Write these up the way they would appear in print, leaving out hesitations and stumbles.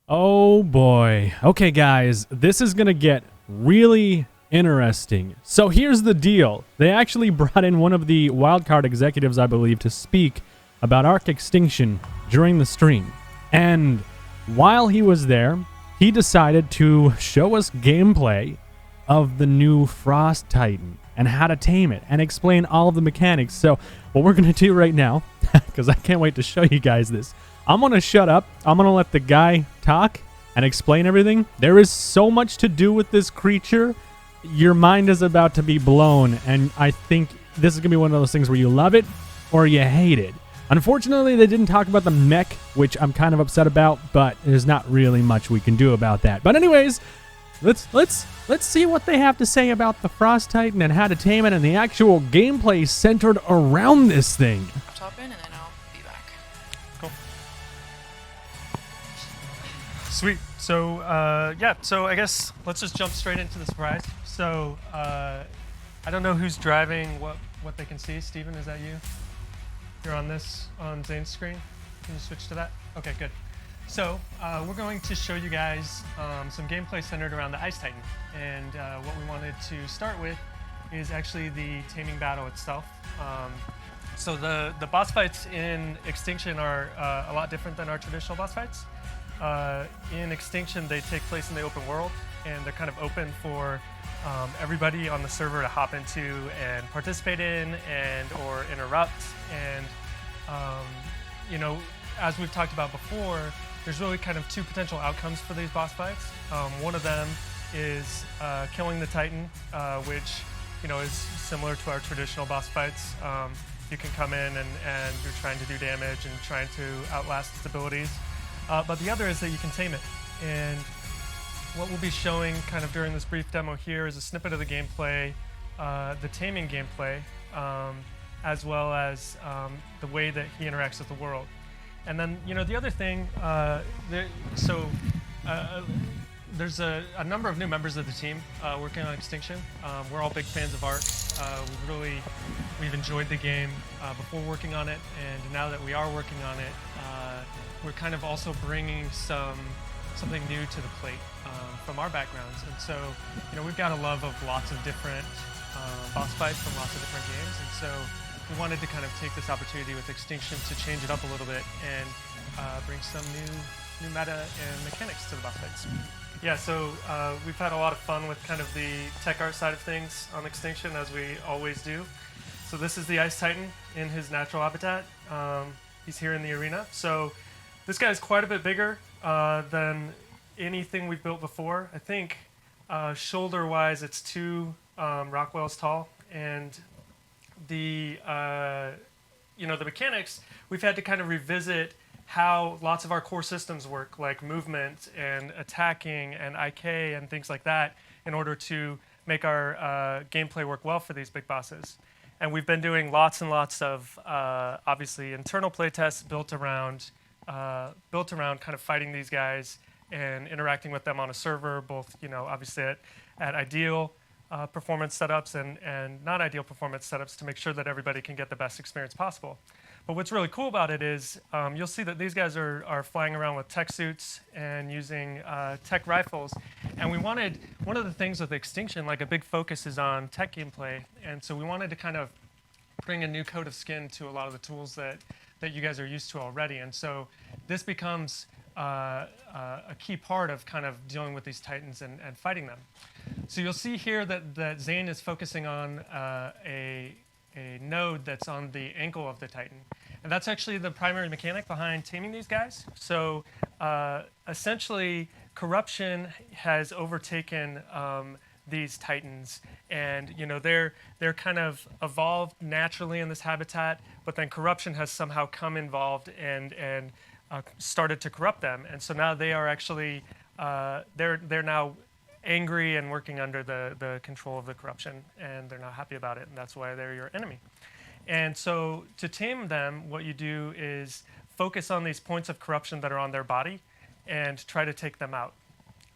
Oh boy. Okay, guys, this is gonna get really interesting. So here's the deal. They actually brought in one of the wildcard executives, I believe, to speak about ARK Extinction during the stream. And while he was there, he decided to show us gameplay of the new Frost Titan and how to tame it and explain all of the mechanics. So what we're gonna do right now, because I can't wait to show you guys this, I'm going to shut up. I'm going to let the guy talk and explain everything. There is so much to do with this creature. Your mind is about to be blown, and I think this is going to be one of those things where you love it or you hate it. Unfortunately, they didn't talk about the mech, which I'm kind of upset about, but there's not really much we can do about that. But anyways, let's see what they have to say about the Frost Titan and how to tame it and the actual gameplay centered around this thing. Top in and then I'll be back. Cool. Sweet. So, so I guess let's just jump straight into the surprise. So, I don't know who's driving, what they can see. Steven, is that you? You're on Zane's screen. Can you switch to that? Okay, good. So, we're going to show you guys some gameplay centered around the Ice Titan. And what we wanted to start with is actually the taming battle itself. So the boss fights in Extinction are a lot different than our traditional boss fights. In Extinction, they take place in the open world, and they're kind of open for everybody on the server to hop into and participate in and or interrupt. And as we've talked about before, there's really kind of two potential outcomes for these boss fights. One of them is killing the Titan, which is similar to our traditional boss fights. You can come in and you're trying to do damage and trying to outlast its abilities. But the other is that you can tame it. And what we'll be showing kind of during this brief demo here is a snippet of the gameplay, the taming gameplay, as well as the way that he interacts with the world. And then, the other thing, there's a number of new members of the team working on Extinction. We're all big fans of ARK. We've enjoyed the game before working on it, and now that we are working on it, we're kind of also bringing something new to the plate from our backgrounds. And so, we've got a love of lots of different boss fights from lots of different games, and so we wanted to kind of take this opportunity with Extinction to change it up a little bit and bring some new meta and mechanics to the boss fights. Yeah, so we've had a lot of fun with kind of the tech art side of things on Extinction, as we always do. So this is the Ice Titan in his natural habitat. He's here in the arena. So this guy is quite a bit bigger than anything we've built before. I think shoulder-wise, it's 2 Rockwells tall, and the mechanics, we've had to kind of revisit how lots of our core systems work, like movement and attacking and IK and things like that, in order to make our gameplay work well for these big bosses. And we've been doing lots and lots of, obviously, internal playtests built around kind of fighting these guys and interacting with them on a server, both, obviously at ideal performance setups and not ideal performance setups, to make sure that everybody can get the best experience possible. But what's really cool about it is you'll see that these guys are flying around with tech suits and using tech rifles. And one of the things with Extinction, like a big focus is on tech gameplay. And so we wanted to kind of bring a new coat of skin to a lot of the tools that you guys are used to already. And so this becomes a key part of kind of dealing with these Titans and fighting them. So you'll see here that Zane is focusing on a node that's on the ankle of the Titan. And that's actually the primary mechanic behind taming these guys. So essentially, corruption has overtaken these Titans, and they're kind of evolved naturally in this habitat, but then corruption has somehow come involved and started to corrupt them. And so now they are actually they're now angry and working under the control of the corruption, and they're not happy about it, and that's why they're your enemy. And so to tame them, what you do is focus on these points of corruption that are on their body and try to take them out.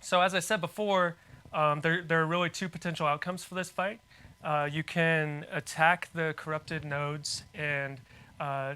So as I said before, there are really 2 potential outcomes for this fight. You can attack the corrupted nodes and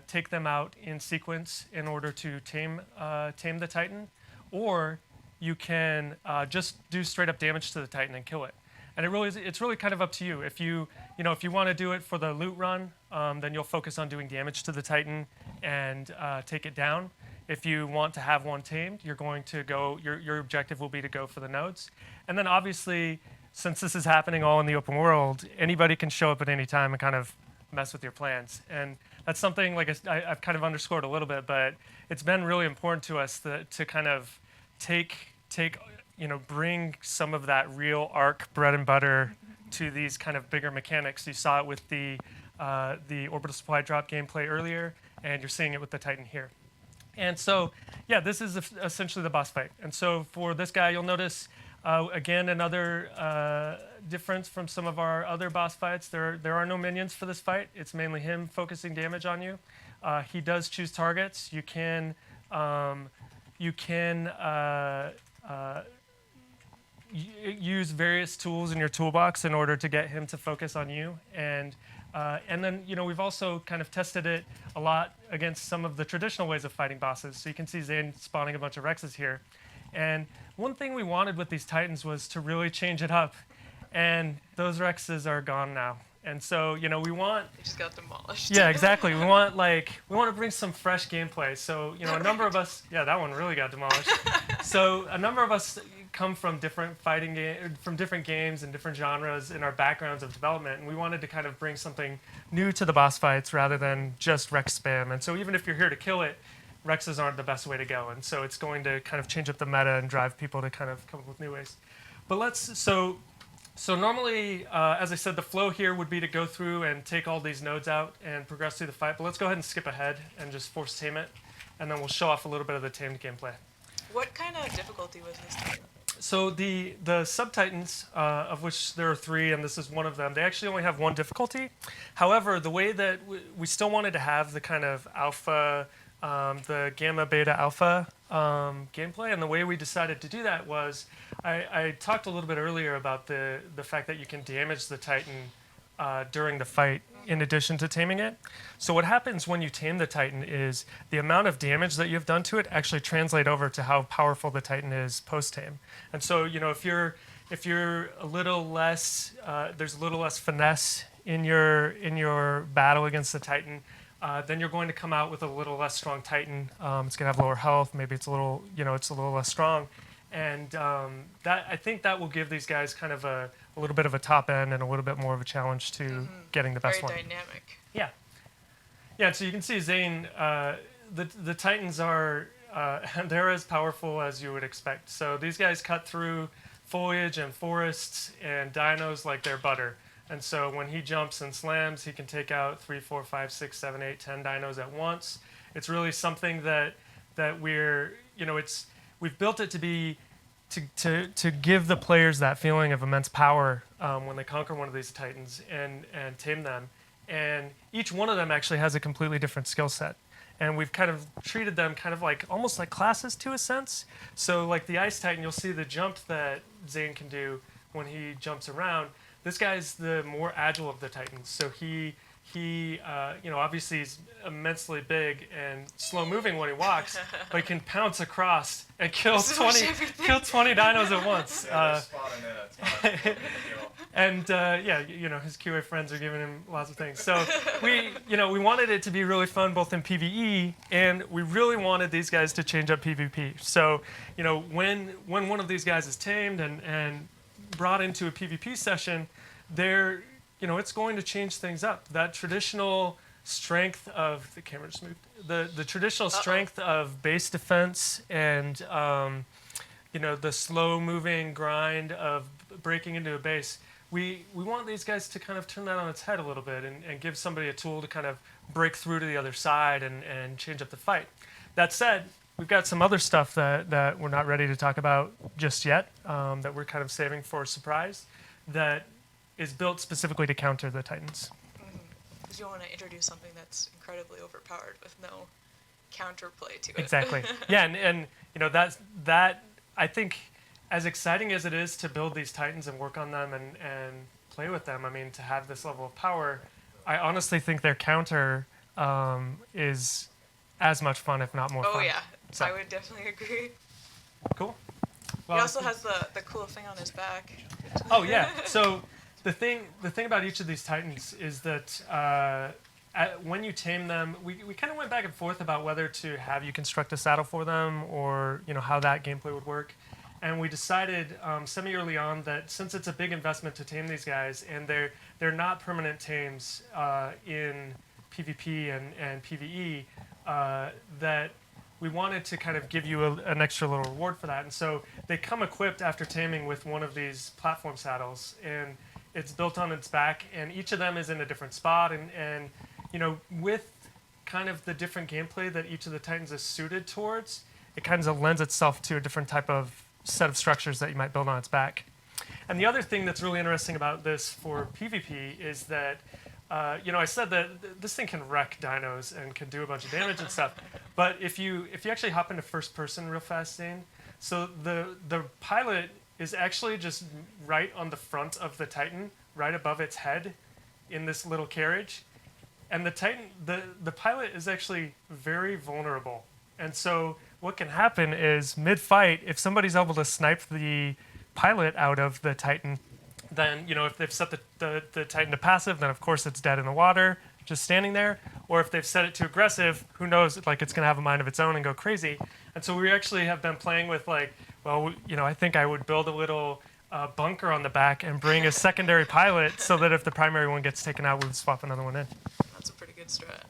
take them out in sequence in order to tame the Titan, or you can just do straight up damage to the Titan and kill it. And it's really kind of up to you. If you want to do it for the loot run, then you'll focus on doing damage to the Titan and take it down. If you want to have one tamed, you're going to go. Your objective will be to go for the nodes. And then obviously, since this is happening all in the open world, anybody can show up at any time and kind of mess with your plans. And that's something like I've kind of underscored a little bit, but it's been really important to us to kind of bring some of that real ARK bread and butter to these kind of bigger mechanics. You saw it with the orbital supply drop gameplay earlier, and you're seeing it with the Titan here. And so, yeah, this is essentially the boss fight. And so for this guy, you'll notice, again, another difference from some of our other boss fights. There are no minions for this fight. It's mainly him focusing damage on you. He does choose targets. You can use various tools in your toolbox in order to get him to focus on you. And then, we've also kind of tested it a lot against some of the traditional ways of fighting bosses. So you can see Zane spawning a bunch of Rexes here. And one thing we wanted with these Titans was to really change it up. And those Rexes are gone now. And so, we want... They just got demolished. Yeah, exactly. We want to bring some fresh gameplay. So, a number of us... Yeah, that one really got demolished. So a number of us come from different from different games and different genres in our backgrounds of development, and we wanted to kind of bring something new to the boss fights rather than just Rex spam. And so even if you're here to kill it, Rexes aren't the best way to go, and so it's going to kind of change up the meta and drive people to kind of come up with new ways. But so normally, as I said, the flow here would be to go through and take all these nodes out and progress through the fight. But let's go ahead and skip ahead and just force tame it, and then we'll show off a little bit of the tamed gameplay. What kind of difficulty was this Titan? So the sub-Titans, of which there are 3, and this is one of them, they actually only have 1 difficulty. However, the way that we still wanted to have the kind of alpha, the gamma, beta, alpha gameplay, and the way we decided to do that was, I talked a little bit earlier about the fact that you can damage the Titan during the fight in addition to taming it. So what happens when you tame the Titan is the amount of damage that you've done to it actually translate over to how powerful the Titan is post-tame. And so, if you're a little less, there's a little less finesse in your battle against the Titan, then you're going to come out with a little less strong Titan. It's going to have lower health. Maybe it's a little less strong. And that I think that will give these guys kind of a little bit of a top end and a little bit more of a challenge to getting the best one. Very dynamic. Yeah. Yeah, so you can see Zane, the Titans are, they're as powerful as you would expect. So these guys cut through foliage and forests and dinos like they're butter. And so when he jumps and slams, he can take out 3, 4, 5, 6, 7, 8, 10 dinos at once. It's really something that we've built it to be to give the players that feeling of immense power when they conquer one of these Titans and tame them. And each one of them actually has a completely different skill set. And we've kind of treated them kind of like almost like classes to a sense. So like the Ice Titan, you'll see the jump that Zane can do when he jumps around. This guy's the more agile of the Titans. So he obviously he's immensely big and slow moving when he walks, but he can pounce across and kill 20 dinos at once. And his QA friends are giving him lots of things. So we wanted it to be really fun both in PvE, and we really wanted these guys to change up PvP. So, when one of these guys is tamed and brought into a PvP session, it's going to change things up. That traditional strength of the camera just moved. The traditional strength of base defense and the slow moving grind of breaking into a base. We want these guys to kind of turn that on its head a little bit and give somebody a tool to kind of break through to the other side and change up the fight. That said, we've got some other stuff that we're not ready to talk about just yet, that we're kind of saving for a surprise, that is built specifically to counter the Titans. Because you want to introduce something that's incredibly overpowered with no counterplay to it. Exactly. Yeah, and that I think, as exciting as it is to build these Titans and work on them and play with them, I mean, to have this level of power, I honestly think their counter is as much fun, if not more fun. Oh yeah, So. I would definitely agree. Cool. He Well, also has the cool thing on his back. oh yeah. So the thing about each of these Titans is that when you tame them, we kind of went back and forth about whether to have you construct a saddle for them or how that gameplay would work. And we decided semi early on that since it's a big investment to tame these guys, and they're not permanent tames in PvP and PvE, that we wanted to kind of give you an extra little reward for that. And so they come equipped after taming with one of these platform saddles, and it's built on its back, and each of them is in a different spot. And with kind of the different gameplay that each of the Titans is suited towards, it kind of lends itself to a different type of set of structures that you might build on its back. And the other thing that's really interesting about this for PvP is that I said that this thing can wreck dinos and can do a bunch of damage and stuff. But if you actually hop into first person real fast, Zane, so the pilot is actually just right on the front of the Titan, right above its head in this little carriage. And the Titan, the pilot is actually very vulnerable. And so what can happen is mid-fight, if somebody's able to snipe the pilot out of the Titan, then, if they've set the Titan to passive, then of course it's dead in the water, just standing there. Or if they've set it to aggressive, who knows, it's going to have a mind of its own and go crazy. And so we actually have been playing with I think I would build a little bunker on the back and bring a secondary pilot so that if the primary one gets taken out, we would swap another one in. That's a pretty good strat.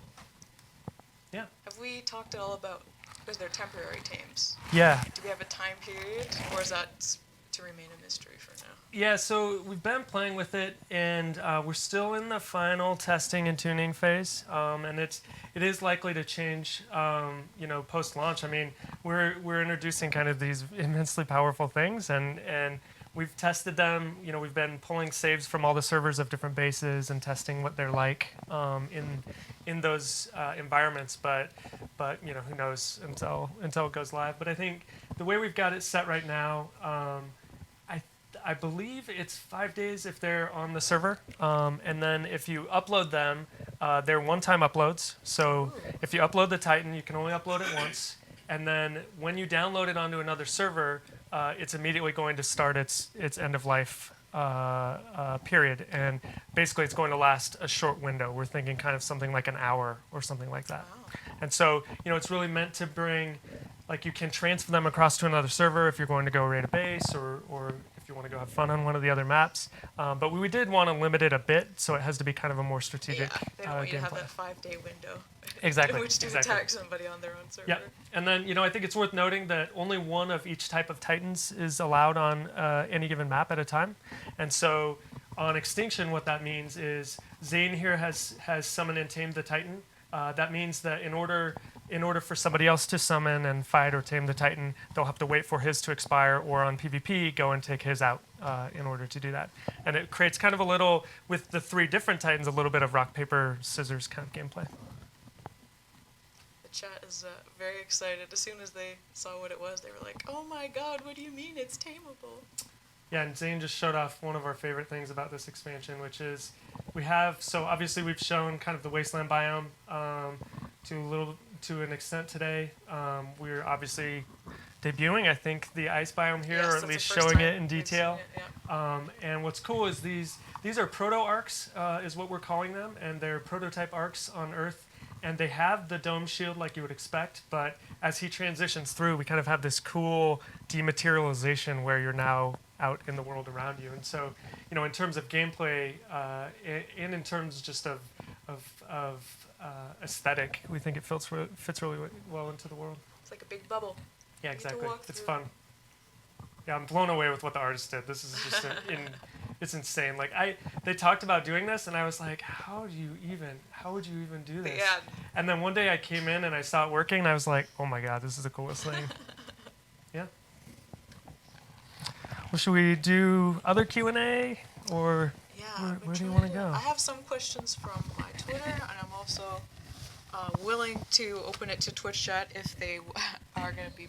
Yeah. Have we talked at all about, because they're temporary tames? Yeah. Do we have a time period, or is that to remain a mystery for now? Yeah, so we've been playing with it, and we're still in the final testing and tuning phase, and it is likely to change, post-launch. I mean, we're introducing kind of these immensely powerful things, and we've tested them. We've been pulling saves from all the servers of different bases and testing what they're like in those environments. But who knows until it goes live. But I think the way we've got it set right now, I believe it's 5 days if they're on the server, and then if you upload them, they're one-time uploads. So if you upload the Titan, you can only upload it once, and then when you download it onto another server, it's immediately going to start its end of life period, and basically it's going to last a short window. We're thinking kind of something like an hour or something like that. Wow. And so it's really meant to bring, you can transfer them across to another server if you're going to go raid a base or if you want to go have fun on one of the other maps. But we did want to limit it a bit, so it has to be kind of a more strategic they don't want you to have gameplay. that 5-day window Exactly. in which to attack somebody on their own server. Yeah, and then I think it's worth noting that only one of each type of Titans is allowed on any given map at a time, and so on Extinction, what that means is Zane here has summoned and tamed the Titan. That means that in order for somebody else to summon and fight or tame the Titan, they'll have to wait for his to expire, or on PvP, go and take his out in order to do that. And it creates kind of a little, with the 3 different Titans, a little bit of rock, paper, scissors kind of gameplay. The chat is very excited. As soon as they saw what it was, they were like, "Oh my god, what do you mean it's tameable?" Yeah, and Zane just showed off one of our favorite things about this expansion, which is so obviously we've shown kind of the wasteland biome to an extent today. We're obviously debuting, I think, the ice biome here, or at least showing it in detail. And what's cool is these are proto-arcs, is what we're calling them, and they're prototype arcs on Earth. And they have the dome shield like you would expect, but as he transitions through, we kind of have this cool dematerialization where you're now out in the world around you. And so, in terms of gameplay, and in terms just of aesthetic, we think it fits really well into the world. It's like a big bubble. Yeah, exactly. It's fun. Yeah, I'm blown away with what the artist did. This is just it's insane. They talked about doing this, and I was like, how would you even do this? Yeah. And then one day I came in and I saw it working, and I was like, oh my god, this is the coolest thing. Yeah. Well, should we do other Q&A, or where do you want to go? I have some questions from my Twitter, and I'm also willing to open it to Twitch chat if they are going to be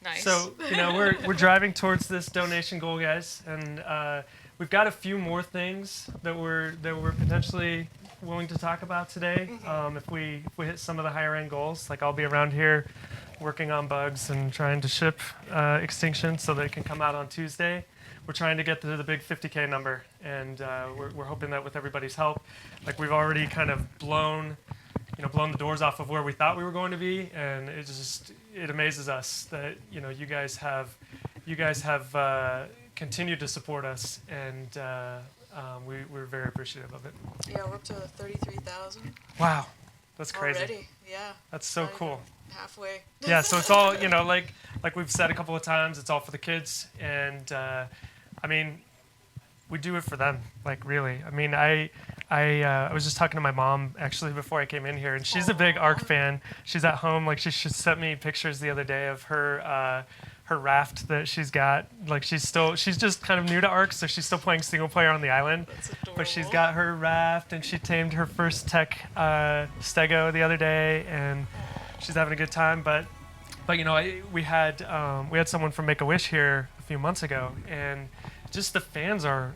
nice. So, we're driving towards this donation goal, guys, and we've got a few more things that we're potentially willing to talk about today. If we hit some of the higher end goals, I'll be around here working on bugs and trying to ship Extinction so that it can come out on Tuesday. We're trying to get to the big 50K number, and we're hoping that with everybody's help, like we've already kind of blown the doors off of where we thought we were going to be, and it amazes us that you guys have continued to support us, and we're very appreciative of it. Yeah, we're up to 33,000 Wow, that's crazy. already. Yeah. That's so Not cool. even halfway. Yeah, so it's all like we've said a couple of times, it's all for the kids, and I mean, we do it for them. Like really, I mean, I was just talking to my mom actually before I came in here, and she's a big ARK fan. She's at home, like she sent me pictures the other day of her raft that she's got. Like she's just kind of new to ARK, so she's still playing single player on the island. That's adorable. But she's got her raft, and she tamed her first tech stego the other day, and she's having a good time. But we had someone from Make-A-Wish here a few months ago, and just the fans are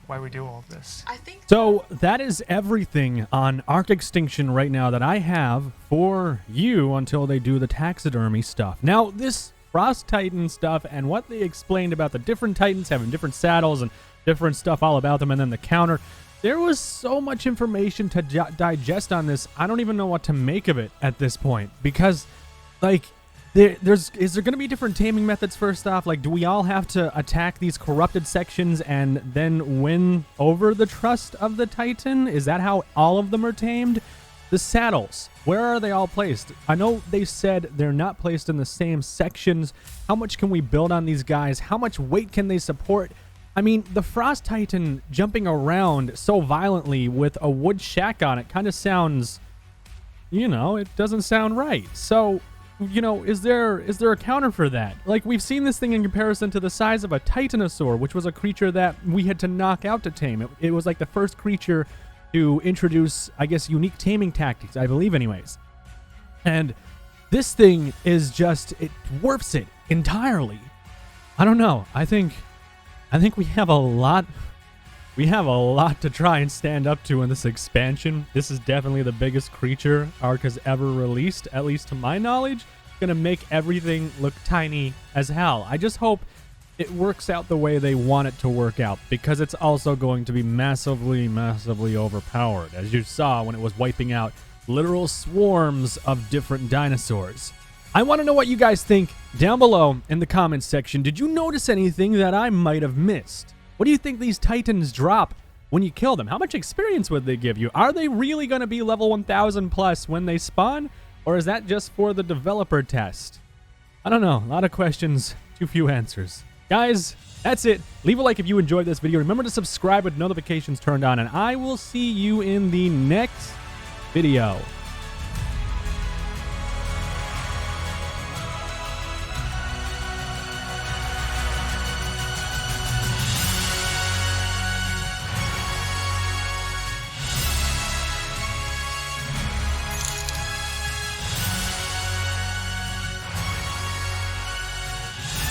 why we do all of this. I think So that is everything on ARK Extinction right now that I have for you until they do the taxidermy stuff. Now, this Frost Titan stuff and what they explained about the different Titans having different saddles and different stuff all about them, and then the counter. There was so much information to digest on this. I don't even know what to make of it at this point, because, like, is there going to be different taming methods first off? Like, do we all have to attack these corrupted sections and then win over the trust of the Titan? Is that how all of them are tamed? The saddles, where are they all placed? I know they said they're not placed in the same sections. How much can we build on these guys? How much weight can they support? I mean, the Frost Titan jumping around so violently with a wood shack on it kind of sounds, it doesn't sound right. So, is there a counter for that? Like, we've seen this thing in comparison to the size of a Titanosaur, which was a creature that we had to knock out to tame. It was like the first creature to introduce, I guess, unique taming tactics, I believe anyways. And this thing is just, it dwarfs it entirely. I don't know. I think we have a lot to try and stand up to in this expansion. This is definitely the biggest creature ARK has ever released, at least to my knowledge. It's going to make everything look tiny as hell. I just hope it works out the way they want it to work out, because it's also going to be massively, massively overpowered, as you saw when it was wiping out literal swarms of different dinosaurs. I want to know what you guys think down below in the comments section. Did you notice anything that I might have missed? What do you think these Titans drop when you kill them? How much experience would they give you? Are they really going to be level 1000 plus when they spawn? Or is that just for the developer test? I don't know. A lot of questions, too few answers. Guys, that's it. Leave a like if you enjoyed this video. Remember to subscribe with notifications turned on, and I will see you in the next video.